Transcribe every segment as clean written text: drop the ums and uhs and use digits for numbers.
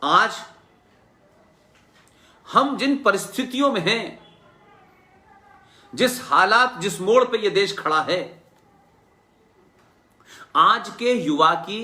आज हम जिन परिस्थितियों में हैं, जिस हालात, जिस मोड़ पे ये देश खड़ा है, आज के युवा की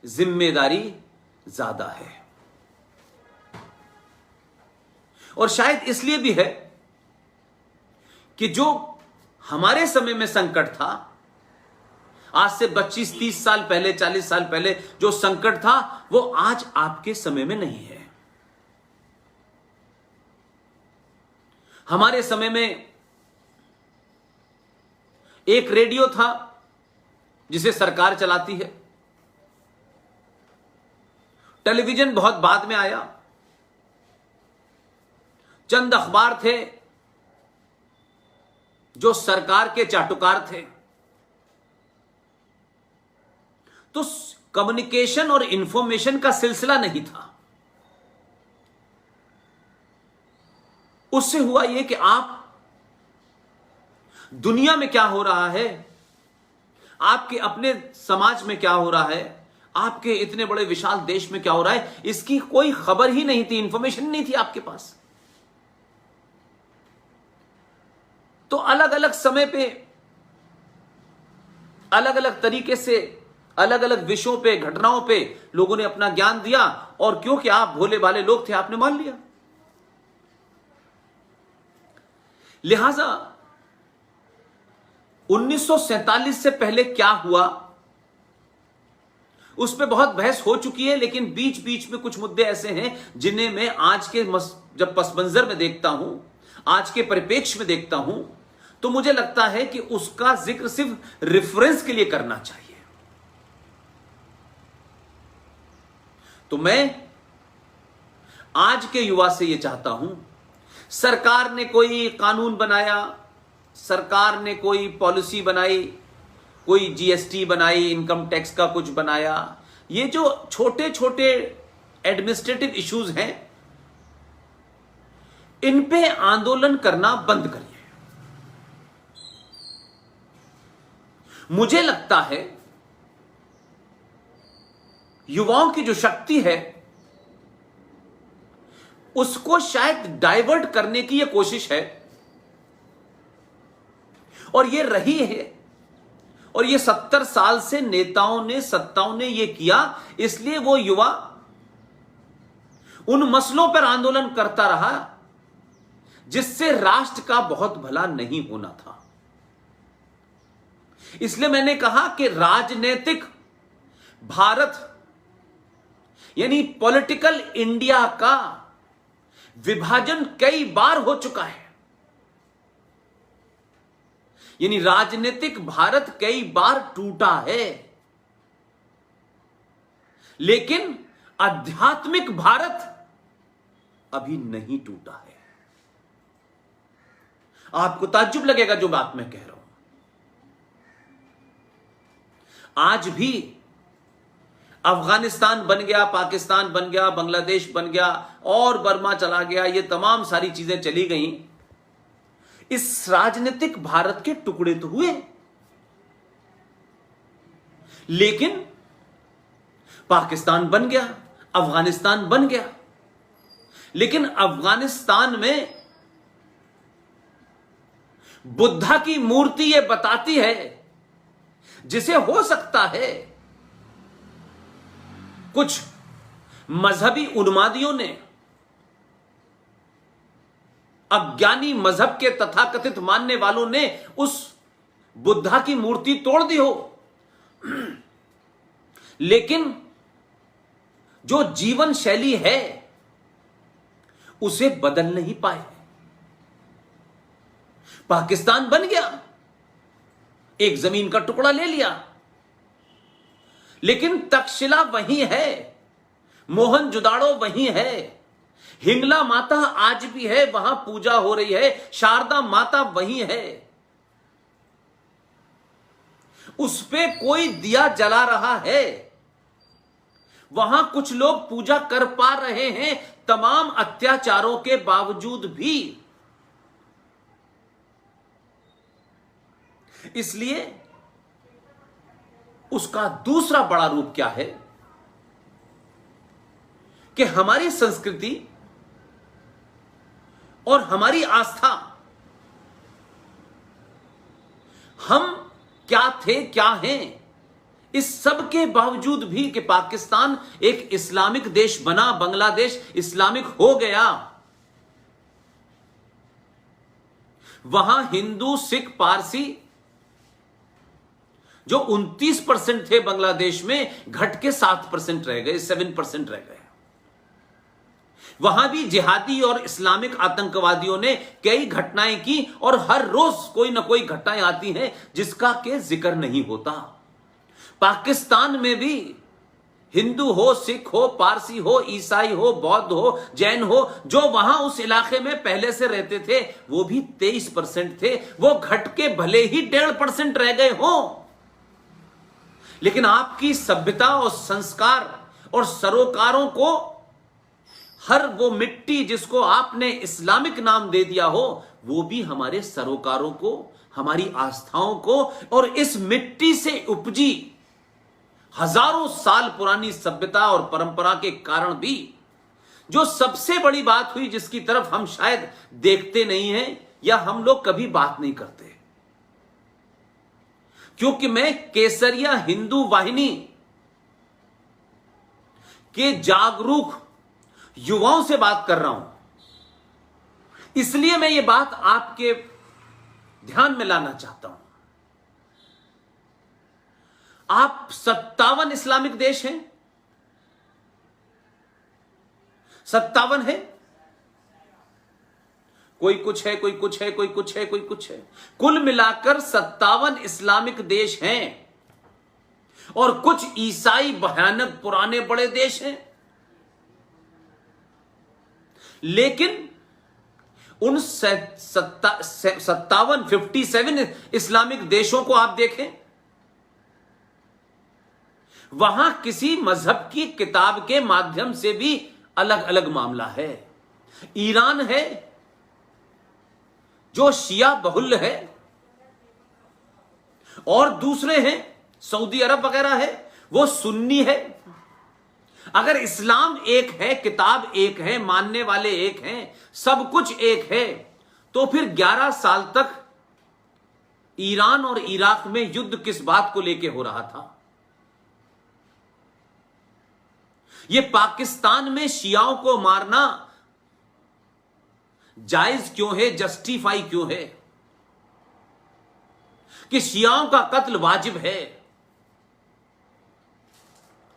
जिम्मेदारी ज्यादा है। और शायद इसलिए भी है कि जो हमारे समय में संकट था, आज से 25-30 साल पहले, 40 साल पहले जो संकट था, वो आज आपके समय में नहीं है। हमारे समय में एक रेडियो था जिसे सरकार चलाती है, टेलीविजन बहुत बाद में आया, चंद अखबार थे जो सरकार के चाटुकार थे। तो कम्युनिकेशन और इंफॉर्मेशन का सिलसिला नहीं था। उससे हुआ यह कि आप दुनिया में क्या हो रहा है, आपके अपने समाज में क्या हो रहा है, आपके इतने बड़े विशाल देश में क्या हो रहा है, इसकी कोई खबर ही नहीं थी, इंफॉर्मेशन नहीं थी आपके पास। तो अलग अलग समय पे अलग अलग तरीके से अलग अलग विषयों पे, घटनाओं पे लोगों ने अपना ज्ञान दिया, और क्योंकि आप भोले भाले लोग थे, आपने मान लिया। लिहाजा 1947 से पहले क्या हुआ उस पर बहुत बहस हो चुकी है, लेकिन बीच बीच में कुछ मुद्दे ऐसे हैं जिन्हें मैं आज के जब पस मंजर में देखता हूं, आज के परिप्रेक्ष्य में देखता हूं, तो मुझे लगता है कि उसका जिक्र सिर्फ रेफरेंस के लिए करना चाहिए। तो मैं आज के युवा से यह चाहता हूं, सरकार ने कोई कानून बनाया, सरकार ने कोई पॉलिसी बनाई, कोई जीएसटी बनाई, इनकम टैक्स का कुछ बनाया, ये जो छोटे छोटे एडमिनिस्ट्रेटिव इश्यूज हैं, इन पे आंदोलन करना बंद करिए। मुझे लगता है युवाओं की जो शक्ति है उसको शायद डाइवर्ट करने की यह कोशिश है, और यह रही है, और ये 70 साल से नेताओं ने, सत्ताओं ने यह किया, इसलिए वो युवा उन मसलों पर आंदोलन करता रहा जिससे राष्ट्र का बहुत भला नहीं होना था। इसलिए मैंने कहा कि राजनीतिक भारत यानी पॉलिटिकल इंडिया का विभाजन कई बार हो चुका है, यानी राजनीतिक भारत कई बार टूटा है, लेकिन आध्यात्मिक भारत अभी नहीं टूटा है। आपको ताज्जुब लगेगा जो बात मैं कह रहा हूं। आज भी अफगानिस्तान बन गया, पाकिस्तान बन गया, बांग्लादेश बन गया, और बर्मा चला गया, ये तमाम सारी चीजें चली गई, इस राजनीतिक भारत के टुकड़े तो हुए, लेकिन पाकिस्तान बन गया, अफगानिस्तान बन गया, लेकिन अफगानिस्तान में बुद्धा की मूर्ति यह बताती है, जिसे हो सकता है कुछ मजहबी उन्मादियों ने, अज्ञानी मजहब के तथाकथित मानने वालों ने उस बुद्धा की मूर्ति तोड़ दी हो, लेकिन जो जीवन शैली है उसे बदल नहीं पाए। पाकिस्तान बन गया, एक जमीन का टुकड़ा ले लिया, लेकिन तक्षशिला वहीं है, मोहनजोदाड़ो वहीं है, हिंगला माता आज भी है, वहां पूजा हो रही है, शारदा माता वहीं है, उस पे कोई दिया जला रहा है, वहां कुछ लोग पूजा कर पा रहे हैं तमाम अत्याचारों के बावजूद भी। इसलिए उसका दूसरा बड़ा रूप क्या है कि हमारी संस्कृति और हमारी आस्था, हम क्या थे क्या हैं, इस सब के बावजूद भी कि पाकिस्तान एक इस्लामिक देश बना, बांग्लादेश इस्लामिक हो गया, वहां हिंदू, सिख, पारसी जो 29% थे बांग्लादेश में, घट के 7% रह गए, 7% रह गए। वहां भी जिहादी और इस्लामिक आतंकवादियों ने कई घटनाएं की और हर रोज कोई ना कोई घटनाएं आती हैं जिसका के जिक्र नहीं होता। पाकिस्तान में भी हिंदू हो, सिख हो, पारसी हो, ईसाई हो, बौद्ध हो, जैन हो, जो वहां उस इलाके में पहले से रहते थे, वो भी 23% थे। वो घट के भले ही 1.5% रह गए हो, लेकिन आपकी सभ्यता और संस्कार और सरोकारों को, हर वो मिट्टी जिसको आपने इस्लामिक नाम दे दिया हो, वो भी हमारे सरोकारों को, हमारी आस्थाओं को और इस मिट्टी से उपजी हजारों साल पुरानी सभ्यता और परंपरा के कारण भी जो सबसे बड़ी बात हुई, जिसकी तरफ हम शायद देखते नहीं हैं या हम लोग कभी बात नहीं करते, क्योंकि मैं केसरिया हिंदू वाहिनी के जागरूक युवाओं से बात कर रहा हूं, इसलिए मैं ये बात आपके ध्यान में लाना चाहता हूं। आप 57 इस्लामिक देश हैं, 57 है, कोई कुछ है, कोई कुछ है, कोई कुछ है, कोई कुछ है, कुल मिलाकर 57 इस्लामिक देश हैं और कुछ ईसाई भयानक पुराने बड़े देश हैं। लेकिन उन 57 इस्लामिक देशों को आप देखें, वहां किसी मजहब की किताब के माध्यम से भी अलग अलग मामला है। ईरान है जो शिया बहुल है, और दूसरे हैं सऊदी अरब वगैरह है, वो सुन्नी है। अगर इस्लाम एक है, किताब एक है, मानने वाले एक हैं, सब कुछ एक है, तो फिर 11 साल तक ईरान और इराक में युद्ध किस बात को लेकर हो रहा था? ये पाकिस्तान में शियाओं को मारना जायज क्यों है, जस्टिफाई क्यों है कि शियाओं का कत्ल वाजिब है?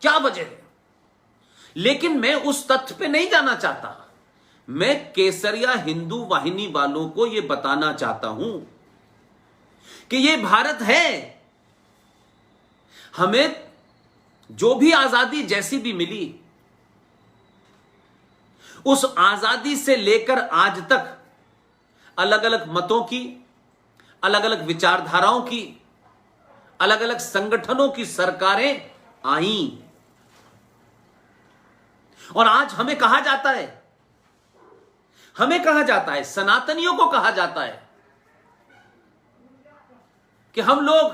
क्या वजह है? लेकिन मैं उस तथ्य पे नहीं जाना चाहता। मैं केसरिया हिंदू वाहिनी वालों को यह बताना चाहता हूं कि यह भारत है। हमें जो भी आजादी जैसी भी मिली, उस आजादी से लेकर आज तक अलग अलग मतों की, अलग अलग विचारधाराओं की, अलग अलग संगठनों की सरकारें आईं, और आज हमें कहा जाता है, सनातनियों को कहा जाता है कि हम लोग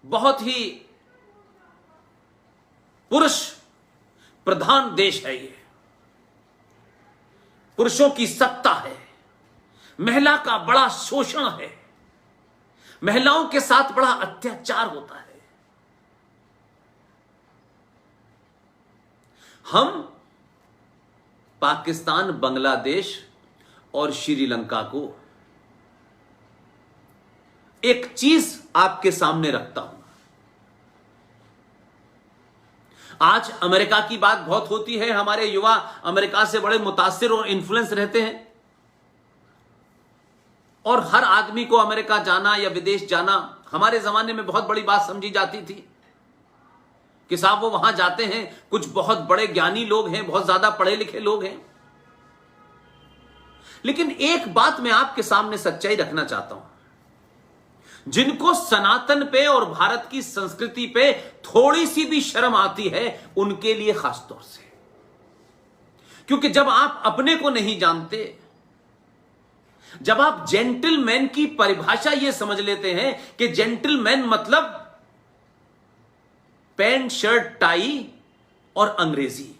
बहुत ही पुरुष प्रधान देश है, ये पुरुषों की सत्ता है, महिला का बड़ा शोषण है, महिलाओं के साथ बड़ा अत्याचार होता है। हम पाकिस्तान, बांग्लादेश और श्रीलंका को एक चीज आपके सामने रखता हूं। आज अमेरिका की बात बहुत होती है, हमारे युवा अमेरिका से बड़े मुतासिर और इन्फ्लुएंस रहते हैं, और हर आदमी को अमेरिका जाना या विदेश जाना हमारे जमाने में बहुत बड़ी बात समझी जाती थी कि साहब वो वहां जाते हैं, कुछ बहुत बड़े ज्ञानी लोग हैं, बहुत ज्यादा पढ़े लिखे लोग हैं। लेकिन एक बात मैं आपके सामने सच्चाई रखना चाहता हूं, जिनको सनातन पे और भारत की संस्कृति पे थोड़ी सी भी शर्म आती है, उनके लिए खासतौर से, क्योंकि जब आप अपने को नहीं जानते, जब आप जेंटलमैन की परिभाषा यह समझ लेते हैं कि जेंटलमैन मतलब पैंट शर्ट टाई और अंग्रेजी।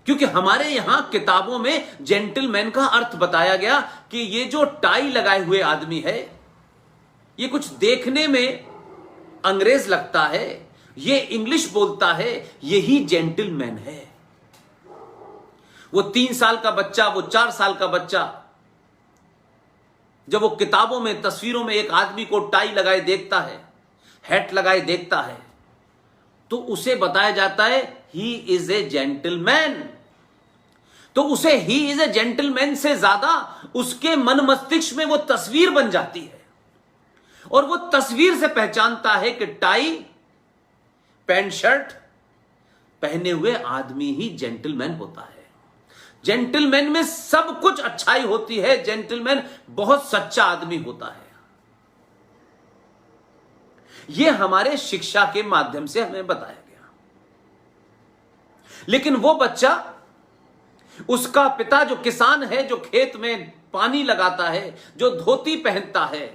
क्योंकि हमारे यहां किताबों में जेंटलमैन का अर्थ बताया गया कि ये जो टाई लगाए हुए आदमी है, ये कुछ देखने में अंग्रेज लगता है, ये इंग्लिश बोलता है, यही जेंटलमैन है। वो 3 साल का बच्चा, वो 4 साल का बच्चा, जब वो किताबों में, तस्वीरों में एक आदमी को टाई लगाए देखता है, हैट लगाए देखता है, तो उसे बताया जाता है ही इज ए जेंटलमैन। तो उसे ही इज ए जेंटलमैन से ज्यादा उसके मन मस्तिष्क में वो तस्वीर बन जाती है, और वो तस्वीर से पहचानता है कि टाई, पैंट शर्ट पहने हुए आदमी ही जेंटलमैन होता है। जेंटलमैन में सब कुछ अच्छाई होती है, जेंटलमैन बहुत सच्चा आदमी होता है। यह हमारे शिक्षा के माध्यम से हमें बताया गया। लेकिन वो बच्चा, उसका पिता जो किसान है, जो खेत में पानी लगाता है, जो धोती पहनता है,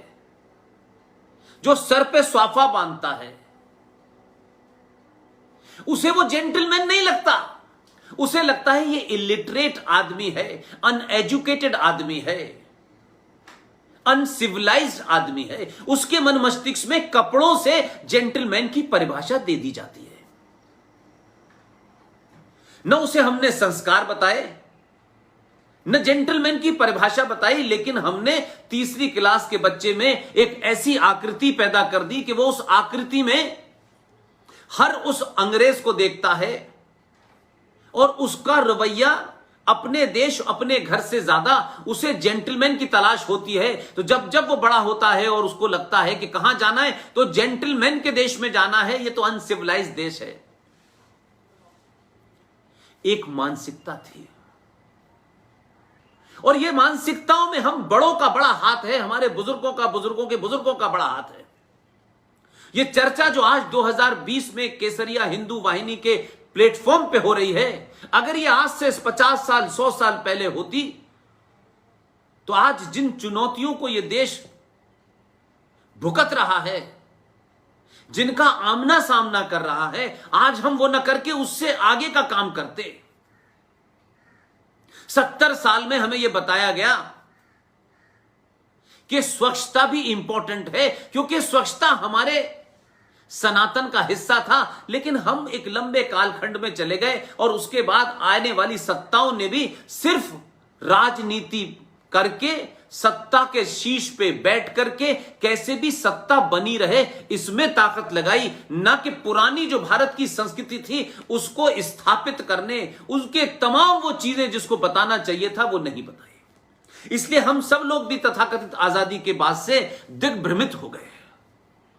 जो सर पे स्वाफा बांधता है, उसे वो जेंटलमैन नहीं लगता। उसे लगता है ये इलिटरेट आदमी है, अनएजुकेटेड आदमी है, अनसिविलाइज्ड आदमी है। उसके मन मस्तिष्क में कपड़ों से जेंटलमैन की परिभाषा दे दी जाती है। न उसे हमने संस्कार बताए, न जेंटलमैन की परिभाषा बताई, लेकिन हमने तीसरी क्लास के बच्चे में एक ऐसी आकृति पैदा कर दी कि वो उस आकृति में हर उस अंग्रेज को देखता है, और उसका रवैया अपने देश, अपने घर से ज्यादा उसे जेंटलमैन की तलाश होती है। तो जब जब वो बड़ा होता है और उसको लगता है कि कहां जाना है, तो जेंटलमैन के देश में जाना है, ये तो अनसिविलाइज्ड देश है। एक मानसिकता थी, और ये मानसिकताओं में हम बड़ों का बड़ा हाथ है, हमारे बुजुर्गों का, बुजुर्गों के बुजुर्गों का बड़ा हाथ है। ये चर्चा जो आज 2020 में केसरिया हिंदू वाहिनी के प्लेटफॉर्म पे हो रही है, अगर ये आज से 50 साल, 100 साल पहले होती, तो आज जिन चुनौतियों को ये देश भुगत रहा है, जिनका आमना सामना कर रहा है, आज हम वो न करके उससे आगे का काम करते। 70 साल में हमें यह बताया गया कि स्वच्छता भी इंपॉर्टेंट है, क्योंकि स्वच्छता हमारे सनातन का हिस्सा था। लेकिन हम एक लंबे कालखंड में चले गए, और उसके बाद आने वाली सत्ताओं ने भी सिर्फ राजनीति करके, सत्ता के शीर्ष पे बैठ करके कैसे भी सत्ता बनी रहे, इसमें ताकत लगाई, ना कि पुरानी जो भारत की संस्कृति थी उसको स्थापित करने, उसके तमाम वो चीजें जिसको बताना चाहिए था वो नहीं बताई। इसलिए हम सब लोग भी तथाकथित आजादी के बाद से दिग्भ्रमित हो गए।